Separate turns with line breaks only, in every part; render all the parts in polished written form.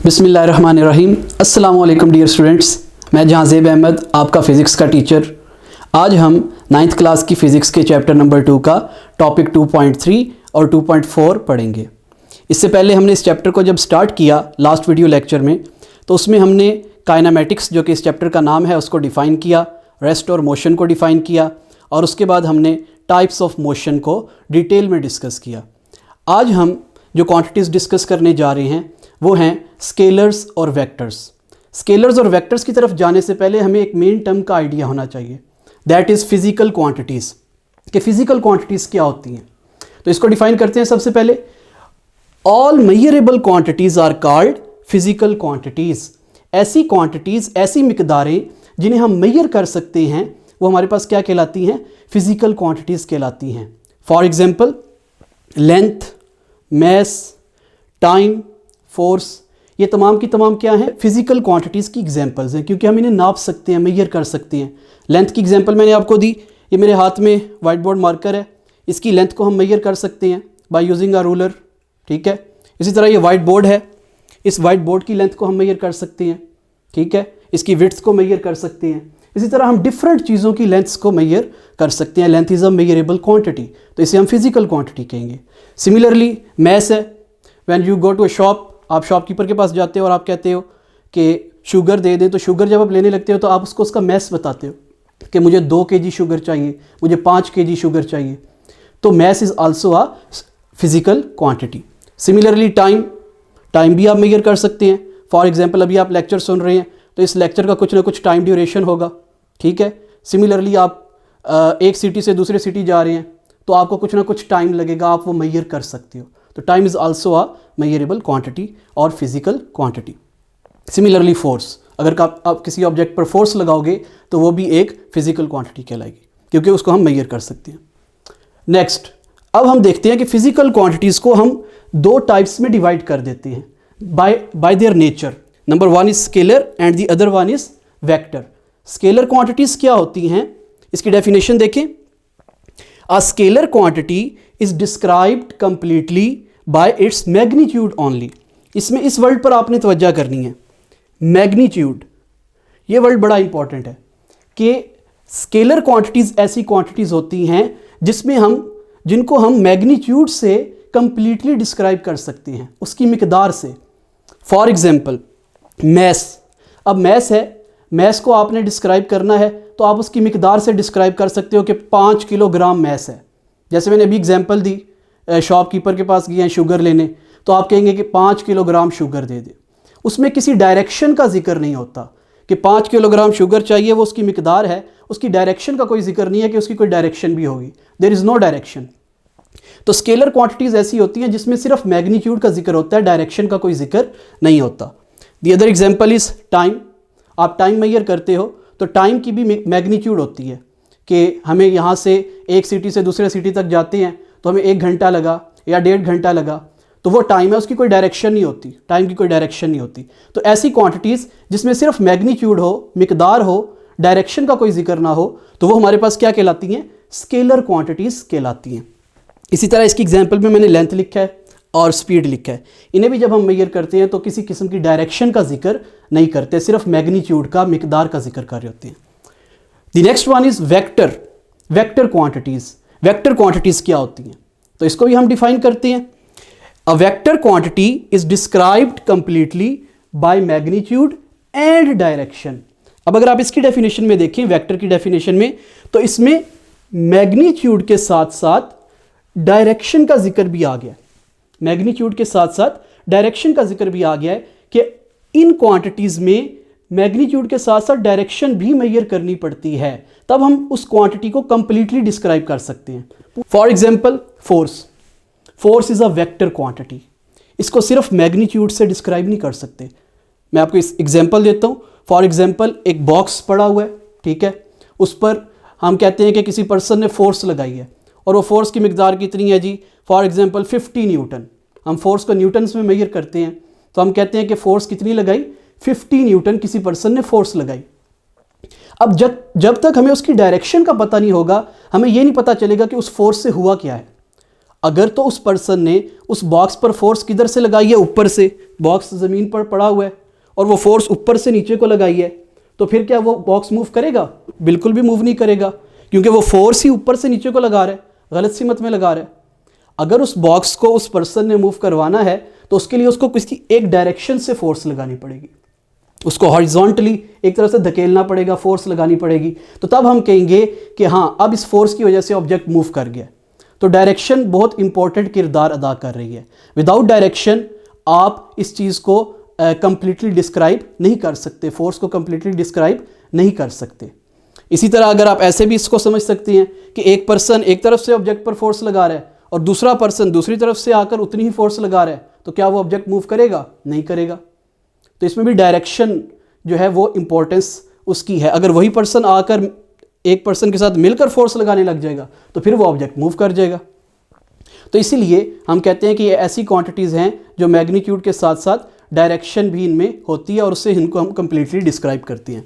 बिस्मिल्लाहिर्रहमानिर्रहीम। अस्सलामु अलैकुम डियर स्टूडेंट्स, मैं जहांज़ेब अहमद आपका फ़िज़िक्स का टीचर। आज हम 9th क्लास की फ़िज़िक्स के चैप्टर नंबर 2 का टॉपिक 2.3 और 2.4 पढ़ेंगे। इससे पहले हमने इस चैप्टर को जब स्टार्ट किया लास्ट वीडियो लेक्चर में, तो उसमें हमने काइनेमेटिक्स जो कि इस चैप्टर का नाम है उसको डिफ़ाइन किया, रेस्ट और मोशन को डिफ़ाइन किया, और उसके बाद हमने टाइप्स ऑफ मोशन को डिटेल में डिस्कस किया। आज हम जो क्वांटिटीज़ डिस्कस करने जा रहे हैं वो हैं स्केलर्स और वेक्टर्स। स्केलर्स और वेक्टर्स की तरफ जाने से पहले हमें एक मेन टर्म का आइडिया होना चाहिए, दैट इज़ फिजिकल क्वांटिटीज़। कि फिजिकल क्वांटिटीज़ क्या होती हैं, तो इसको डिफाइन करते हैं। सबसे पहले, all measurable quantities are called physical quantities. ऐसी क्वांटिटीज़, ऐसी मिकदारें जिन्हें हम मेजर कर सकते हैं, वो हमारे पास क्या कहलाती हैं? फिजिकल क्वांटिटीज़ कहलाती हैं। For example, length, mass, time, force, ये तमाम की तमाम क्या हैं? फिजिकल क्वांटिटीज़ की एग्जांपल्स हैं, क्योंकि हम इन्हें नाप सकते हैं, मेजर कर सकते हैं। लेंथ की एग्जांपल मैंने आपको दी, ये मेरे हाथ में वाइट बोर्ड मार्कर है, इसकी लेंथ को हम मेजर कर सकते हैं बाय यूजिंग अ रूलर, ठीक है। इसी तरह ये वाइट बोर्ड है, इस वाइट बोर्ड की लेंथ को हम मेजर कर सकते हैं, ठीक है। इसकी विड्थ को मेजर कर सकते हैं। इसी तरह हम डिफरेंट चीज़ों की लेंथ्स को मेजर कर सकते हैं। Length is a measurable quantity, तो इसे हम फिजिकल क्वांटिटी कहेंगे। सिमिलरली मैस है, when you go to a shop, आप शॉपकीपर के पास जाते हो और आप कहते हो कि शुगर दे दें, तो शुगर जब आप लेने लगते हो तो आप उसको उसका मैस बताते हो कि मुझे 2 kg शुगर चाहिए, मुझे 5 kg शुगर चाहिए। तो mass is also a physical quantity. Similarly time भी आप मेजर कर सकते हैं। फॉर एग्जांपल, अभी आप लेक्चर सुन रहे हैं तो इस लेक्चर का कुछ ना कुछ टाइम ड्यूरेशन होगा, ठीक है। सिमिलरली आप एक सिटी से दूसरे सिटी जा रहे हैं तो आपको कुछ ना कुछ टाइम लगेगा, आप वो मेजर कर सकते हो। तो time is also a measurable quantity और फिजिकल क्वांटिटी। सिमिलरली फोर्स, अगर आप किसी ऑब्जेक्ट पर फोर्स लगाओगे तो वो भी एक फिजिकल क्वांटिटी कहलाएगी, क्योंकि उसको हम मेजर कर सकते हैं। नेक्स्ट, अब हम देखते हैं कि फिजिकल क्वांटिटीज़ को हम 2 टाइप्स में डिवाइड कर देते हैं bye their nature. Number 1 is scalar and the other 1 is vector. Scalar quantities क्या होती हैं, इसकी डेफिनेशन देखें। A scalar quantity is described completely by its magnitude only. इसमें इस वर्ड पर आपने तवज्जो करनी है, मैग्नीट्यूड। ये वर्ड बड़ा इंपॉर्टेंट है कि स्केलर क्वांटिटीज़ ऐसी क्वांटिटीज़ होती हैं जिनको हम मैग्नीट्यूड से कंप्लीटली डिस्क्राइब कर सकते हैं, उसकी मिकदार से। For example, mass. अब मैस है, मैस को आपने डिस्क्राइब करना है तो आप उसकी मिकदार से डिस्क्राइब कर सकते हो कि 5 किलोग्राम मैस है। जैसे मैंने अभी एग्जांपल दी, शॉपकीपर के पास गए हैं शुगर लेने, तो आप कहेंगे कि 5 किलोग्राम शुगर दे दे। उसमें किसी डायरेक्शन का जिक्र नहीं होता कि 5 किलोग्राम शुगर चाहिए, वो उसकी मिकदार है, उसकी डायरेक्शन का कोई जिक्र नहीं है कि उसकी कोई डायरेक्शन भी होगी। There is no direction. तो स्केलर क्वांटिटीज़ ऐसी होती हैं जिसमें सिर्फ मैग्नीट्यूड का जिक्र होता है, डायरेक्शन का कोई जिक्र नहीं होता। The other example is time. आप टाइम मेजर करते हो तो टाइम की भी मैग्नीट्यूड होती है कि हमें यहाँ से एक सिटी से दूसरे सिटी तक जाते हैं तो हमें 1 घंटा लगा या 1.5 घंटा लगा, तो वो टाइम है, उसकी कोई डायरेक्शन नहीं होती, टाइम की कोई डायरेक्शन नहीं होती। तो ऐसी क्वांटिटीज़ जिसमें सिर्फ मैग्नीट्यूड हो, मिकदार हो, डायरेक्शन का कोई जिक्र ना हो, तो वो हमारे पास क्या कहलाती हैं? स्केलर क्वांटिटीज़ कहलाती हैं। इसी तरह इसकी एग्जाम्पल में मैंने लेंथ लिखा है और स्पीड लिखा है। इन्हें भी जब हम मेजर करते हैं तो किसी किस्म की डायरेक्शन का जिक्र नहीं करते, सिर्फ मैग्नीट्यूड का, मिकदार का जिक्र कर रहे होते हैं। The next one is vector. Vector quantities. Vector quantities क्या होती हैं, तो इसको भी हम डिफाइन करते हैं। अ vector quantity is described completely by magnitude and direction. अब अगर आप इसकी डेफिनेशन में देखें, वेक्टर की डेफिनेशन में, तो इसमें मैग्नीट्यूड के साथ साथ डायरेक्शन का जिक्र भी आ गया। मैग्नीट्यूड के साथ साथ डायरेक्शन का जिक्र भी आ गया है कि इन क्वांटिटीज़ में मैग्नीट्यूड के साथ साथ डायरेक्शन भी मेजर करनी पड़ती है, तब हम उस क्वांटिटी को कंप्लीटली डिस्क्राइब कर सकते हैं। For example, force. Force is a vector quantity. इसको सिर्फ मैग्नीट्यूड से डिस्क्राइब नहीं कर सकते। मैं आपको इस एग्जांपल देता हूँ। फॉर एग्जांपल, एक बॉक्स पड़ा हुआ है, ठीक है, उस पर हम कहते हैं कि किसी पर्सन ने फोर्स लगाई है और वो फोर्स की मिकदार कितनी है जी? For example 50 newton. हम फोर्स को न्यूटन्स में मेजर करते हैं, तो हम कहते हैं कि फोर्स कितनी लगाई? 50 न्यूटन किसी पर्सन ने फोर्स लगाई। अब जब तक हमें उसकी डायरेक्शन का पता नहीं होगा, हमें ये नहीं पता चलेगा कि उस फोर्स से हुआ क्या है। अगर तो उस पर्सन ने उस बॉक्स पर फोर्स किधर से लगाई है, ऊपर से, बॉक्स ज़मीन पर पड़ा हुआ है और वो फोर्स ऊपर से नीचे को लगाई है, तो फिर क्या वो बॉक्स मूव करेगा? बिल्कुल भी मूव नहीं करेगा, क्योंकि वो फोर्स ही ऊपर से नीचे को लगा रहा है, गलत सिमत में लगा रहा है। अगर उस बॉक्स को उस पर्सन ने मूव करवाना है तो उसके लिए उसको किसी एक डायरेक्शन से फोर्स लगानी पड़ेगी, उसको हॉरिजॉन्टली एक तरफ से धकेलना पड़ेगा, फोर्स लगानी पड़ेगी। तो तब हम कहेंगे कि हाँ, अब इस फोर्स की वजह से ऑब्जेक्ट मूव कर गया। तो डायरेक्शन बहुत इंपॉर्टेंट किरदार अदा कर रही है। विदाउट डायरेक्शन आप इस चीज़ को कंप्लीटली डिस्क्राइब नहीं कर सकते, फोर्स को कंप्लीटली डिस्क्राइब नहीं कर सकते। इसी तरह अगर आप ऐसे भी इसको समझ सकते हैं कि एक पर्सन एक तरफ से ऑब्जेक्ट पर फोर्स लगा रहा है और दूसरा पर्सन दूसरी तरफ से आकर उतनी ही फोर्स लगा रहा है, तो क्या वो ऑब्जेक्ट मूव करेगा? नहीं करेगा। तो इसमें भी डायरेक्शन जो है वो इंपॉर्टेंस उसकी है। अगर वही पर्सन आकर एक पर्सन के साथ मिलकर फोर्स लगाने लग जाएगा तो फिर वो ऑब्जेक्ट मूव कर जाएगा। तो इसीलिए हम कहते हैं कि ये ऐसी क्वांटिटीज़ हैं जो मैग्नीट्यूड के साथ साथ डायरेक्शन भी इनमें होती है और उससे इनको हम कंप्लीटली डिस्क्राइब करते हैं।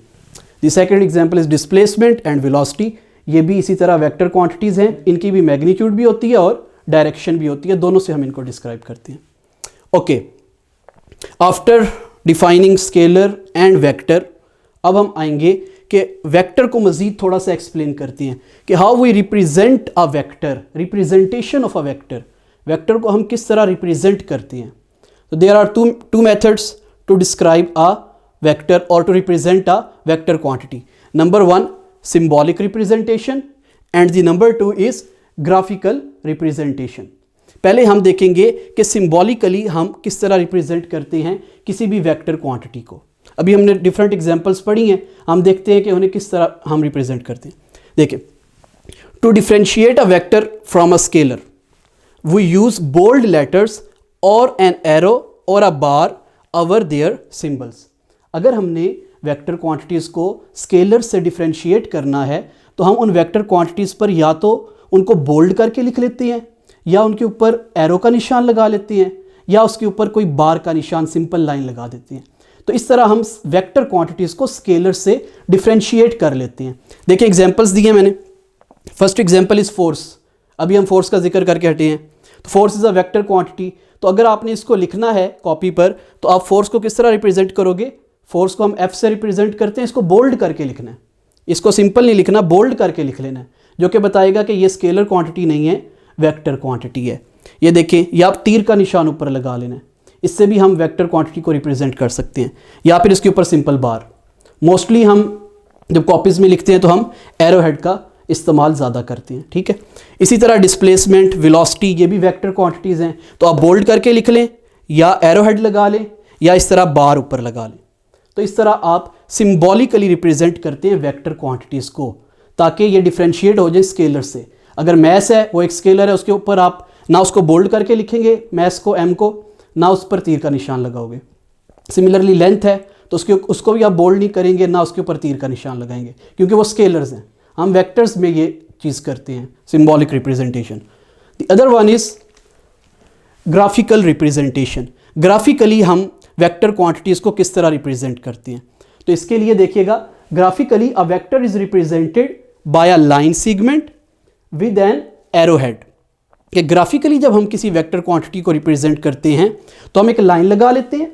The second example is displacement and velocity. ये भी इसी तरह वेक्टर क्वांटिटीज़ हैं, इनकी भी मैग्नीट्यूड भी होती है और डायरेक्शन भी होती है, दोनों से हम इनको डिस्क्राइब करते हैं। Okay, after defining scalar and vector, अब हम आएंगे कि वेक्टर को मज़ीद थोड़ा सा एक्सप्लेन करते हैं कि how we represent a vector, representation of a vector, vector को हम किस तरह रिप्रेजेंट करते हैं। तो there are two methods to describe a vector और to represent a vector quantity. Number 1 symbolic representation and the number 2 is graphical representation. पहले हम देखेंगे कि सिंबॉलिकली हम किस तरह रिप्रेजेंट करते हैं किसी भी वेक्टर क्वांटिटी को। अभी हमने डिफरेंट एग्जांपल्स पढ़ी हैं, हम देखते हैं कि उन्हें किस तरह हम रिप्रेजेंट करते हैं। देखिए, to differentiate a vector from a scalar we use bold letters और एन एरो और a bar over their symbols. अगर हमने वेक्टर क्वांटिटीज़ को स्केलर से डिफरेंशिएट करना है तो हम उन वेक्टर क्वांटिटीज़ पर या तो उनको बोल्ड करके लिख लेते हैं, या उनके ऊपर एरो का निशान लगा लेते हैं, या उसके ऊपर कोई बार का निशान, सिंपल लाइन लगा देते हैं। तो इस तरह हम वेक्टर क्वांटिटीज़ को स्केलर से डिफरेंशिएट कर लेते हैं। देखिए एग्जांपल्स दिए मैंने। First example is force. अभी हम फोर्स का जिक्र करके हटे हैं। तो force is a vector quantity. तो अगर आपने इसको लिखना है कॉपी पर तो आप फोर्स को किस तरह रिप्रेजेंट करोगे? फोर्स को हम एफ से रिप्रेजेंट करते हैं, इसको बोल्ड करके लिखना है, इसको सिंपल नहीं लिखना, बोल्ड करके लिख लेना है, जो कि बताएगा कि ये स्केलर क्वांटिटी नहीं है, वेक्टर क्वांटिटी है। ये देखें, या आप तीर का निशान ऊपर लगा लेना है, इससे भी हम वेक्टर क्वांटिटी को रिप्रेजेंट कर सकते हैं, या फिर इसके ऊपर सिंपल बार। मोस्टली हम जब कॉपीज़ में लिखते हैं तो हम एरो हेड का इस्तेमाल ज़्यादा करते हैं, ठीक है। इसी तरह डिस्प्लेसमेंट, वेलोसिटी, ये भी वेक्टर क्वांटिटीज़ हैं, तो आप बोल्ड करके लिख लें, या एरो हेड लगा लें, या इस तरह बार ऊपर लगा लें। तो इस तरह आप सिंबॉलिकली रिप्रेजेंट करते हैं वेक्टर क्वांटिटीज़ को, ताकि ये डिफरेंशिएट हो जाए स्केलर से। अगर मैस है, वो एक स्केलर है, उसके ऊपर आप ना उसको बोल्ड करके लिखेंगे मैस को, एम को, ना उस पर तीर का निशान लगाओगे। सिमिलरली लेंथ है तो उसको भी आप बोल्ड नहीं करेंगे, ना उसके ऊपर तीर का निशान लगाएंगे, क्योंकि वो स्केलर्स हैं। हम वेक्टर्स में ये चीज़ करते हैं, symbolic representation. The other one is graphical representation. Graphically हम वेक्टर क्वांटिटीज़ को किस तरह रिप्रेजेंट करते हैं? तो इसके लिए देखिएगा, graphically a vector is represented by a line segment with an arrow head. कि ग्राफिकली जब हम किसी वेक्टर क्वांटिटी को रिप्रेजेंट करते हैं तो हम एक लाइन लगा लेते हैं,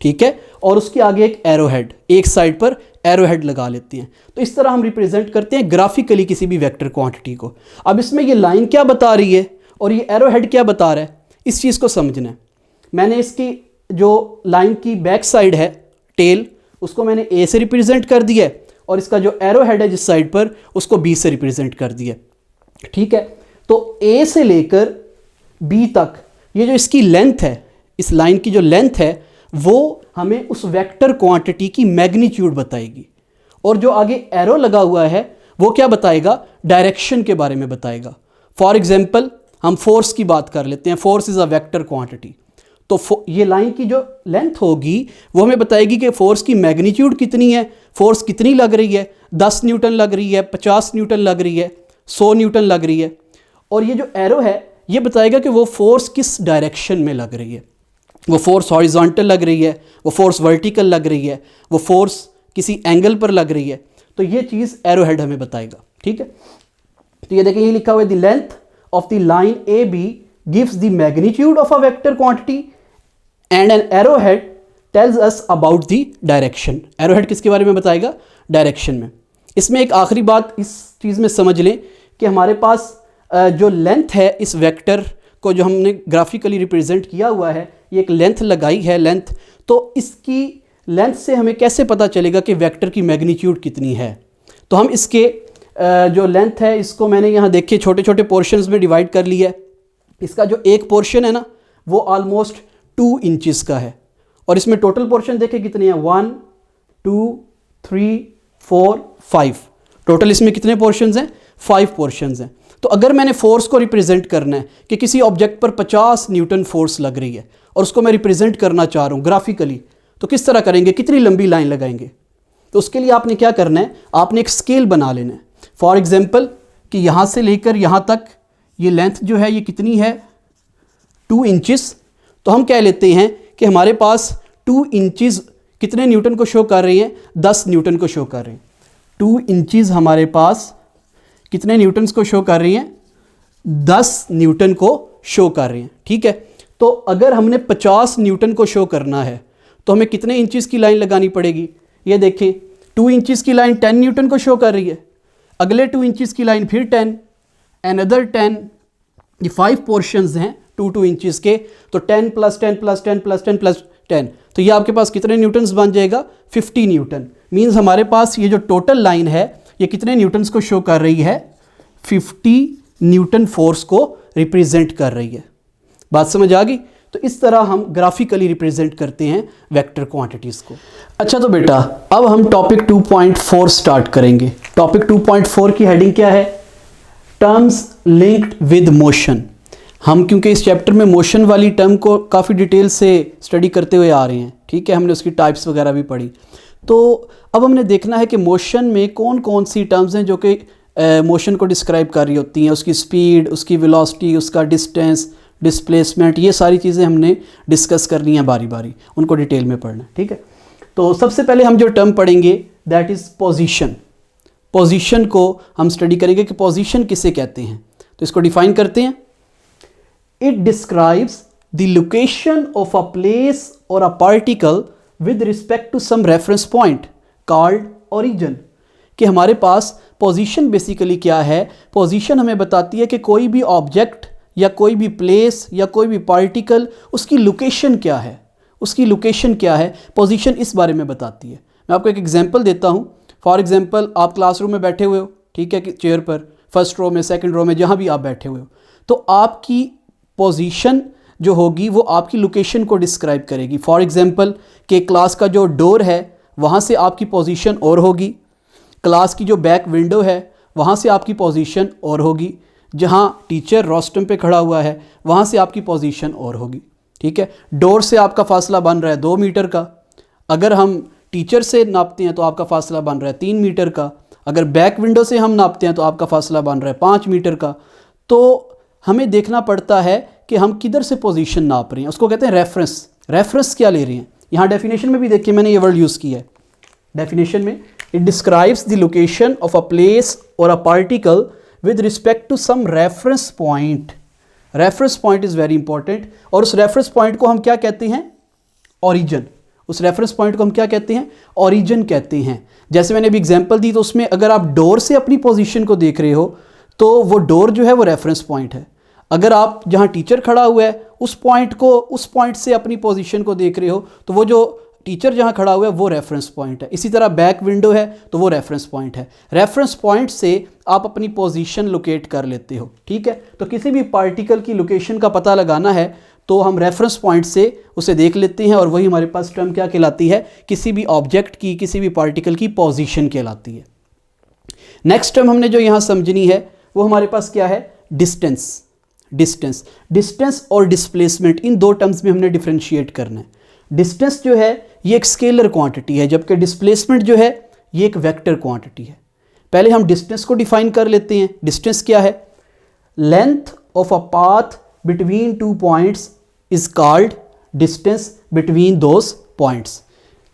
ठीक है, और उसके आगे एक एरो हेड, एक साइड पर एरो हेड लगा लेते हैं। तो इस तरह हम रिप्रेजेंट करते हैं ग्राफिकली किसी भी वेक्टर क्वांटिटी को। अब इसमें ये लाइन क्या बता रही है और ये एरो हेड क्या बता रहा है, इस चीज़ को समझना है। मैंने इसकी जो लाइन की बैक साइड है, टेल, उसको मैंने ए से रिप्रेजेंट कर दिया है, और इसका जो एरो हेड है जिस साइड पर, उसको बी से रिप्रेजेंट कर दिया, ठीक है। तो ए से लेकर बी तक ये जो इसकी लेंथ है, इस लाइन की जो लेंथ है, वो हमें उस वेक्टर क्वांटिटी की मैग्नीट्यूड बताएगी। और जो आगे एरो लगा हुआ है वो क्या बताएगा? डायरेक्शन के बारे में बताएगा। फॉर एग्जांपल हम फोर्स की बात कर लेते हैं। Force is a vector quantity. तो ये लाइन की जो लेंथ होगी वो हमें बताएगी कि फोर्स की मैग्नीट्यूड कितनी है, फोर्स कितनी लग रही है, 10 न्यूटन लग रही है, 50 न्यूटन लग रही है, 100 न्यूटन लग रही है। और ये जो एरो है ये बताएगा कि वो फोर्स किस डायरेक्शन में लग रही है। वो फोर्स हॉरिजॉन्टल लग रही है, वो फोर्स वर्टिकल लग रही है, वो फोर्स किसी एंगल पर लग रही है। तो ये चीज़ एरो हेड हमें बताएगा, ठीक है। तो ये देखें, ये लिखा हुआ है the length of the line AB gives the magnitude of a vector quantity and an arrowhead tells us about the direction. arrowhead किसके बारे में बताएगा? डायरेक्शन में. इसमें एक आखिरी बात इस चीज़ में समझ लें कि हमारे पास जो लेंथ है इस वेक्टर को जो हमने ग्राफिकली रिप्रेजेंट किया हुआ है, ये एक लेंथ लगाई है लेंथ, तो इसकी लेंथ से हमें कैसे पता चलेगा कि वेक्टर की मैग्नीट्यूड कितनी है? तो हम इसके जो लेंथ है इसको मैंने यहाँ देखिए छोटे छोटे पोर्शंस में डिवाइड कर लिया है. इसका जो एक पोर्शन है ना वो ऑलमोस्ट 2 इंचेस का है और इसमें टोटल पोर्शन देखें कितने हैं, 1 2 3 4 5. टोटल इसमें कितने पोर्शंस हैं? 5 पोर्शंस हैं. तो अगर मैंने फोर्स को रिप्रेजेंट करना है कि किसी ऑब्जेक्ट पर 50 न्यूटन फोर्स लग रही है और उसको मैं रिप्रेजेंट करना चाह रहा हूँ ग्राफिकली, तो किस तरह करेंगे? कितनी लंबी लाइन लगाएंगे? तो उसके लिए आपने क्या करना है, आपने एक स्केल बना लेना है. फॉर एग्जांपल कि यहाँ से लेकर यहाँ तक ये लेंथ जो है ये कितनी है? 2 इंचेस. तो हम कह लेते हैं कि हमारे पास 2 इंचेस कितने न्यूटन को शो कर रही हैं? 10 न्यूटन को शो कर रही हैं. 2 इंचेस हमारे पास कितने न्यूटन्स को शो कर रही हैं? 10 न्यूटन को शो कर रही हैं. ठीक है, तो अगर हमने 50 न्यूटन को शो करना है तो हमें कितने इंचेस की लाइन लगानी पड़ेगी? ये देखें 2 इंचेस की लाइन 10 न्यूटन को शो कर रही है, अगले 2 इंचेस की लाइन फिर 10, अनदर 10. ये 5 पोर्शंस हैं 2 इंचेस के, तो 10 + 10 + 10 + 10 + 10, तो ये आपके पास कितने न्यूटन्स बन जाएगा? 50 न्यूटन. मीन्स हमारे पास ये जो टोटल लाइन है ये कितने न्यूटन्स को शो कर रही है? 50 न्यूटन फोर्स को रिप्रेजेंट कर रही है. बात समझ आ गई? तो इस तरह हम ग्राफिकली रिप्रेजेंट करते हैं वेक्टर क्वांटिटीज़ को. अच्छा तो बेटा अब हम टॉपिक 2.4 स्टार्ट करेंगे. टॉपिक 2.4 की हेडिंग क्या है? Terms linked with motion. हम क्योंकि इस चैप्टर में मोशन वाली टर्म को काफ़ी डिटेल से स्टडी करते हुए आ रहे हैं, ठीक है, हमने उसकी टाइप्स वगैरह भी पढ़ी. तो अब हमने देखना है कि मोशन में कौन कौन सी टर्म्स हैं जो कि मोशन को डिस्क्राइब कर रही होती हैं, उसकी स्पीड, उसकी वेलोसिटी, उसका डिस्टेंस, डिस्प्लेसमेंट, ये सारी चीज़ें हमने डिस्कस करनी है बारी बारी, उनको डिटेल में पढ़ना है. ठीक है, तो सबसे पहले हम जो टर्म पढ़ेंगे दैट इज़ पोजीशन. पोजीशन को हम स्टडी करेंगे कि पोजीशन किसे कहते हैं. तो इसको डिफाइन करते हैं. It describes the location of a place और a particle with respect to some reference point called origin. कि हमारे पास पोजीशन बेसिकली क्या है? पोजीशन हमें बताती है कि कोई भी ऑब्जेक्ट या कोई भी प्लेस या कोई भी पार्टिकल, उसकी लोकेशन क्या है, उसकी लोकेशन क्या है, पोजीशन इस बारे में बताती है. मैं आपको एक एग्जांपल देता हूँ. फॉर एग्जांपल आप क्लासरूम में बैठे हुए हो, ठीक है, कि चेयर पर, फर्स्ट रो में, सेकंड रो में, जहाँ भी आप बैठे हुए हो, तो आपकी पोजीशन जो होगी वो आपकी लोकेशन को डिस्क्राइब करेगी. फॉर एग्जांपल कि क्लास का जो डोर है वहाँ से आपकी पोजीशन और होगी, क्लास की जो बैक विंडो है वहाँ से आपकी पोजीशन और होगी, जहाँ टीचर रोस्टम पे खड़ा हुआ है वहाँ से आपकी पोजीशन और होगी. ठीक है, डोर से आपका फासला बन रहा है 2 मीटर का, अगर हम टीचर से नापते हैं तो आपका फासला बन रहा है 3 मीटर का, अगर बैक विंडो से हम नापते हैं तो आपका फासला बन रहा है 5 मीटर का. तो हमें देखना पड़ता है कि हम किधर से पोजीशन नाप रहे हैं, उसको कहते हैं रेफरेंस. रेफरेंस क्या ले रहे हैं? यहाँ डेफिनेशन में भी देखिए मैंने ये वर्ड यूज़ किया है. डेफिनेशन में it describes the location of a place और a particle with respect to some reference point. Reference point is very important. और उस रेफरेंस पॉइंट को हम क्या कहते हैं? ओरिजिन. उस रेफरेंस पॉइंट को हम क्या कहते हैं? ओरिजिन कहते हैं. जैसे मैंने अभी एग्जांपल दी, तो उसमें अगर आप डोर से अपनी पोजीशन को देख रहे हो तो वो डोर जो है वो रेफरेंस पॉइंट है. अगर आप जहाँ टीचर खड़ा हुआ है उस पॉइंट से अपनी पोजीशन को देख रहे हो तो वो जो टीचर जहाँ खड़ा हुआ है वो रेफरेंस पॉइंट है. इसी तरह बैक विंडो है तो वो रेफरेंस पॉइंट है. रेफरेंस पॉइंट से आप अपनी पोजीशन लोकेट कर लेते हो. ठीक है, तो किसी भी पार्टिकल की लोकेशन का पता लगाना है तो हम रेफरेंस पॉइंट से उसे देख लेते हैं और वही हमारे पास टर्म क्या कहलाती है? किसी भी ऑब्जेक्ट की, किसी भी पार्टिकल की पोजीशन कहलाती है. नेक्स्ट टर्म हमने जो यहाँ समझनी है वो हमारे पास क्या है? डिस्टेंस. डिस्टेंस और डिस्प्लेसमेंट, इन 2 टर्म्स में हमने डिफ्रेंशिएट करना है. डिस्टेंस जो है ये एक स्केलर क्वांटिटी है, जबकि डिस्प्लेसमेंट जो है ये एक वेक्टर क्वांटिटी है. पहले हम डिस्टेंस को डिफाइन कर लेते हैं. डिस्टेंस क्या है? Length of a path between 2 points is called distance between those points.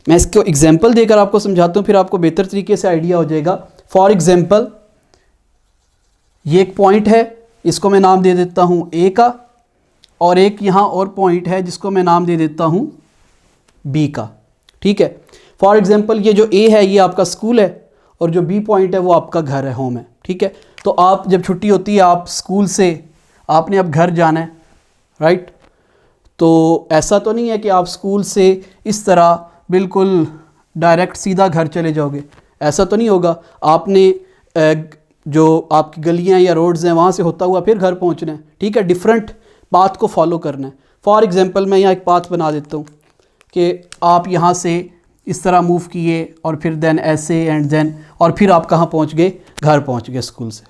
मैं इसको एग्जाम्पल देकर आपको समझाता हूँ, फिर आपको बेहतर तरीके से आइडिया हो जाएगा. फॉर एग्जाम्पल ये एक पॉइंट है इसको मैं नाम दे देता हूँ ए का, और एक यहाँ और पॉइंट है जिसको मैं नाम दे देता हूँ बी का। ठीक है, फॉर एग्जांपल ये जो ए है ये आपका स्कूल है और जो बी पॉइंट है वो आपका घर है, होम है। ठीक है, तो आप जब छुट्टी होती है आप स्कूल से आपने अब घर जाना है, राइट। तो ऐसा तो नहीं है कि आप स्कूल से इस तरह बिल्कुल डायरेक्ट सीधा घर चले जाओगे, ऐसा तो नहीं होगा। आपने जो आपकी गलियां या रोड्स हैं वहाँ से होता हुआ फिर घर पहुँचना है। ठीक है, डिफरेंट पाथ को फॉलो करना है। फॉर एग्जांपल मैं यहाँ एक पाथ बना देता हूँ कि आप यहाँ से इस तरह मूव किए और फिर देन ऐसे एंड देन, और फिर आप कहाँ पहुँच गए, घर पहुँच गए स्कूल से।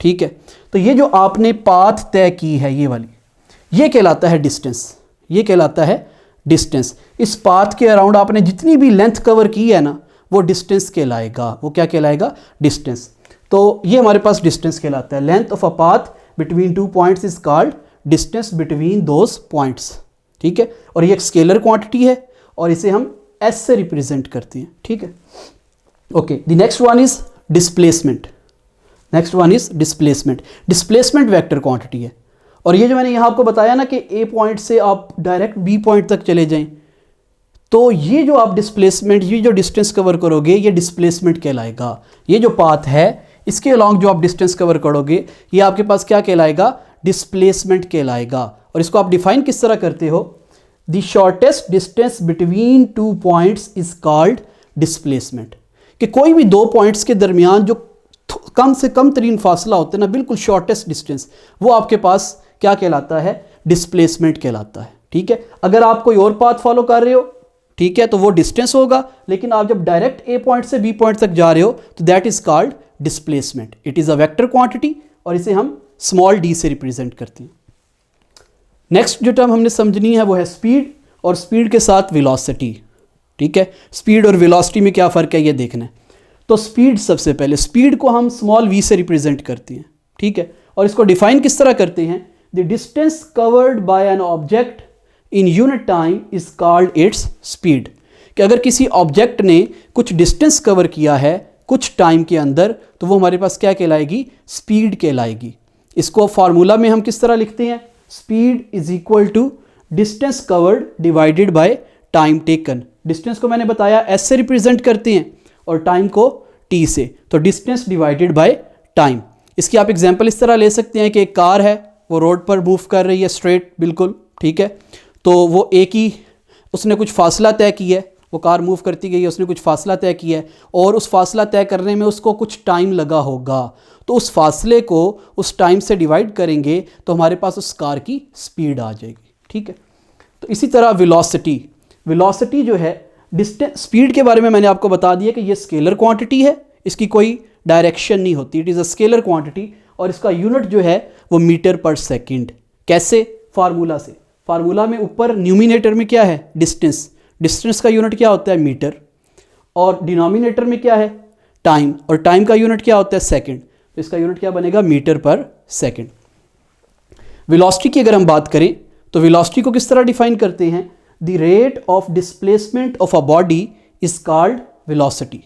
ठीक है, तो ये जो आपने पाथ तय की है ये वाली, ये कहलाता है डिस्टेंस, ये कहलाता है डिस्टेंस। इस पाथ के अराउंड आपने जितनी भी लेंथ कवर की है ना वो डिस्टेंस कहलाएगा। वो क्या कहलाएगा, डिस्टेंस। तो ये हमारे पास डिस्टेंस कहलाता है। Length of a path between two points is called distance between those points. ठीक है, और ये एक स्केलर क्वांटिटी है और इसे हम एस से रिप्रेजेंट करते हैं। ठीक है, okay. The next one is displacement. Next one is displacement. Displacement vector quantity है, और ये जो मैंने यहाँ आपको बताया ना कि ए पॉइंट से आप डायरेक्ट बी पॉइंट तक चले जाएं, तो ये जो आप डिस्प्लेसमेंट, ये जो डिस्टेंस कवर करोगे ये डिस्प्लेसमेंट कहलाएगा। ये जो पाथ है इसके अलॉन्ग जो आप डिस्टेंस कवर करोगे ये आपके पास क्या कहलाएगा, डिस्प्लेसमेंट कहलाएगा। और इसको आप डिफाइन किस तरह करते हो, the shortest distance between two points is called displacement. कि कोई भी दो पॉइंट्स के दरमियान जो कम से कम तरीन फासला होता है ना, बिल्कुल शॉर्टेस्ट डिस्टेंस, वो आपके पास क्या कहलाता है, डिस्प्लेसमेंट कहलाता है। ठीक है, अगर आप कोई और पाथ फॉलो कर रहे हो, ठीक है, तो वो डिस्टेंस होगा, लेकिन आप जब डायरेक्ट ए पॉइंट से बी पॉइंट तक जा रहे हो तो that is called displacement. It is a vector quantity और इसे हम स्मॉल डी से रिप्रेजेंट करते हैं। नेक्स्ट जो टर्म हमने समझनी है वो है स्पीड, और स्पीड के साथ वेलोसिटी। ठीक है, स्पीड और वेलोसिटी में क्या फ़र्क है ये देखना है। तो स्पीड, सबसे पहले स्पीड को हम स्मॉल वी से रिप्रेजेंट करते हैं। ठीक है, और इसको डिफाइन किस तरह करते हैं, the distance covered by an object in unit time is called its speed. कि अगर किसी ऑब्जेक्ट ने कुछ डिस्टेंस कवर किया है कुछ टाइम के अंदर तो वो हमारे पास क्या कहलाएगी, स्पीड कहलाएगी। इसको फार्मूला में हम किस तरह लिखते हैं, speed is equal to distance covered divided by time taken. Distance को मैंने बताया एस से रिप्रेजेंट करते हैं और टाइम को टी से, तो डिस्टेंस डिवाइडेड बाय टाइम। इसकी आप एग्जांपल इस तरह ले सकते हैं कि एक कार है, वो रोड पर मूव कर रही है स्ट्रेट बिल्कुल, ठीक है, तो वो एक ही उसने कुछ फासला तय किया है, वो कार मूव करती गई है, उसने कुछ फासला तय किया है और उस फासला तय करने में उसको कुछ टाइम लगा होगा, तो उस फासले को उस टाइम से डिवाइड करेंगे तो हमारे पास उस कार की स्पीड आ जाएगी। ठीक है, तो इसी तरह वेलोसिटी, वेलोसिटी जो है डिस्टेंस, स्पीड के बारे में मैंने आपको बता दिया कि ये स्केलर क्वांटिटी है, इसकी कोई डायरेक्शन नहीं होती, it is a scalar quantity, और इसका यूनिट जो है वो मीटर पर सेकंड। कैसे, फार्मूला से। फार्मूला में ऊपर न्यूमिनेटर में क्या है, डिस्टेंस, डिस्टेंस का यूनिट क्या होता है, मीटर, और डिनोमिनेटर में क्या है, टाइम, और टाइम का यूनिट क्या होता है, सेकंड, तो इसका यूनिट क्या बनेगा, मीटर पर सेकंड। वेलोसिटी की अगर हम बात करें तो वेलोसिटी को किस तरह डिफाइन करते हैं, the rate of displacement of a body is called velocity.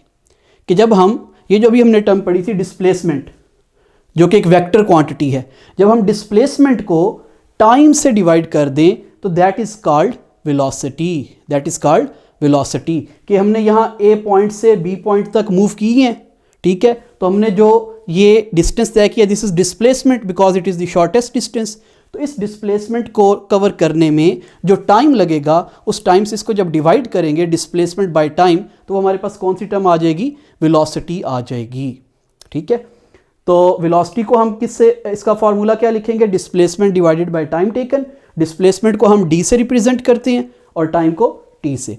कि जब हम ये जो अभी हमने टर्म पढ़ी थी डिस्प्लेसमेंट, जो कि एक वेक्टर क्वांटिटी है, जब हम डिस्प्लेसमेंट को टाइम से डिवाइड कर दें तो that is called velocity, that is called velocity. कि हमने यहाँ ए पॉइंट से बी पॉइंट तक मूव की है, ठीक है, तो हमने जो ये डिस्टेंस तय किया this is displacement because it is the shortest distance. तो इस डिस्प्लेसमेंट को कवर करने में जो टाइम लगेगा उस टाइम से इसको जब डिवाइड करेंगे डिस्प्लेसमेंट बाय टाइम तो हमारे पास कौन सी टर्म आ जाएगी, वेलोसिटी आ जाएगी। ठीक है, तो वेलोसिटी को हम किससे, इसका फॉर्मूला क्या लिखेंगे, displacement divided by time taken. Displacement को हम डी से रिप्रेजेंट करते हैं और टाइम को टी से।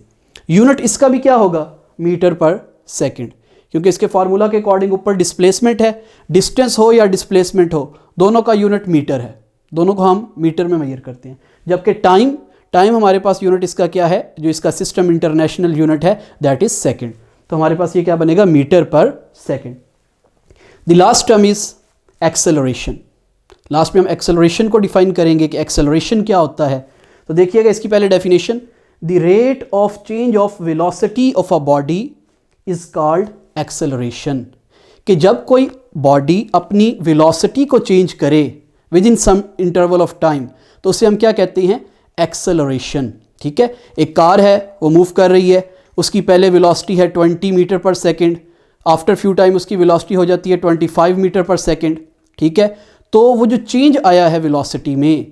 यूनिट इसका भी क्या होगा, मीटर पर सेकंड, क्योंकि इसके फार्मूला के अकॉर्डिंग ऊपर डिस्प्लेसमेंट है, डिस्टेंस हो या डिस्प्लेसमेंट हो दोनों का यूनिट मीटर है, दोनों को हम मीटर में मेजर करते हैं। जबकि टाइम, टाइम हमारे पास यूनिट इसका क्या है, जो इसका सिस्टम इंटरनेशनल यूनिट है दैट इज सेकंड, तो हमारे पास ये क्या बनेगा, मीटर पर second. The last term is acceleration. Last में हम एक्सेलरेशन को डिफाइन करेंगे कि एक्सेलरेशन क्या होता है। तो देखिएगा इसकी पहले definition, the rate of change of velocity of a body is called acceleration. कि जब कोई बॉडी अपनी वेलोसिटी को चेंज करे, within some interval of time, तो उसे हम क्या कहते हैं, एक्सेलरेशन। ठीक है, एक कार है वो मूव कर रही है, उसकी पहले वेलोसिटी है 20 मीटर पर सेकेंड, आफ्टर फ्यू टाइम उसकी वेलोसिटी हो जाती है 25 मीटर पर सेकेंड। ठीक है, तो वो जो चेंज आया है वेलोसिटी में,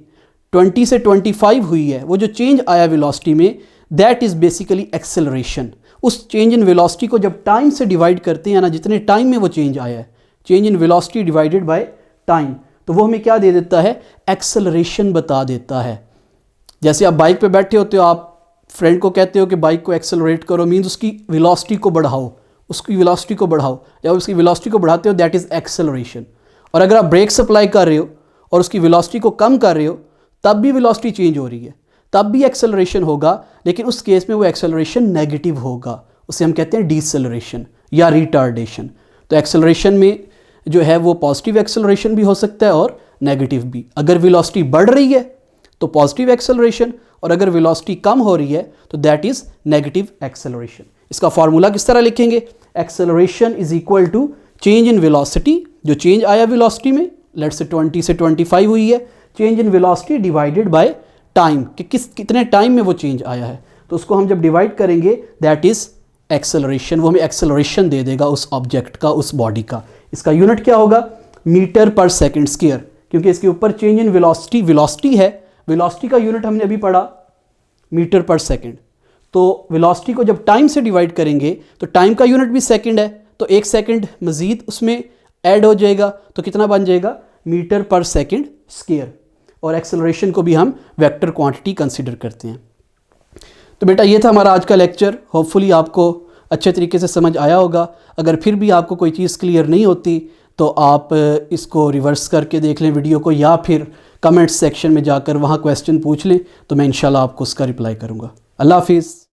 20 से 25 हुई है, वो जो चेंज आया वेलोसिटी में, दैट इज़ बेसिकली एक्सेलरेशन। उस चेंज इन वेलोसिटी को जब टाइम से डिवाइड करते हैं ना, जितने टाइम में वो चेंज आया है, change in velocity divided by time, तो वो हमें क्या दे देता है, एक्सेलरेशन बता देता है। जैसे आप बाइक पे बैठे होते हो, आप फ्रेंड को कहते हो कि बाइक को एक्सेलरेट करो, मीन्स उसकी वेलोसिटी को बढ़ाओ, उसकी वेलोसिटी को बढ़ाओ। जब उसकी वेलोसिटी को बढ़ाते हो दैट इज़ एक्सेलरेशन। और अगर आप ब्रेक सप्लाई कर रहे हो और उसकी वेलोसिटी को कम कर रहे हो, तब भी वेलोसिटी चेंज हो रही है, तब भी एक्सेलरेशन होगा, लेकिन उस केस में वो एक्सेलरेशन नेगेटिव होगा, उसे हम कहते हैं डिसेलरेशन या रिटार्डेशन। तो एक्सेलरेशन में जो है वो पॉजिटिव एक्सेलरेशन भी हो सकता है और नेगेटिव भी। अगर वेलोसिटी बढ़ रही है तो पॉजिटिव एक्सेलरेशन, और अगर वेलोसिटी कम हो रही है तो दैट इज़ नेगेटिव एक्सेलरेशन। इसका फार्मूला किस तरह लिखेंगे, acceleration is equal to change in velocity, जो चेंज आया वेलोसिटी में, लेट्स से 20 से 25 हुई है, change in velocity divided by time, कि कितने टाइम में वो चेंज आया है, तो उसको हम जब डिवाइड करेंगे दैट इज़ एक्सेलरेशन। वो हमें एक्सेलरेशन दे देगा उस ऑब्जेक्ट का, उस बॉडी का। इसका यूनिट क्या होगा, मीटर पर सेकेंड स्क्वायर, क्योंकि इसके ऊपर चेंज इन वेलोसिटी, वेलोसिटी है, वेलोसिटी का यूनिट हमने अभी पढ़ा मीटर पर सेकेंड। तो वेलोसिटी को जब टाइम से डिवाइड करेंगे तो टाइम का यूनिट भी सेकेंड है, तो 1 सेकेंड मज़ीद उसमें ऐड हो जाएगा, तो कितना बन जाएगा, मीटर पर सेकेंड स्क्वायर। और एक्सेलरेशन को भी हम वेक्टर क्वांटिटी कंसीडर करते हैं। तो बेटा ये था हमारा आज का लेक्चर, होपफुली आपको अच्छे तरीके से समझ आया होगा। अगर फिर भी आपको कोई चीज़ क्लियर नहीं होती तो आप इसको रिवर्स करके देख लें वीडियो को, या फिर कमेंट्स सेक्शन में जाकर वहाँ क्वेश्चन पूछ लें, तो मैं इंशाल्लाह आपको उसका रिप्लाई करूँगा। अल्लाह हाफिज़।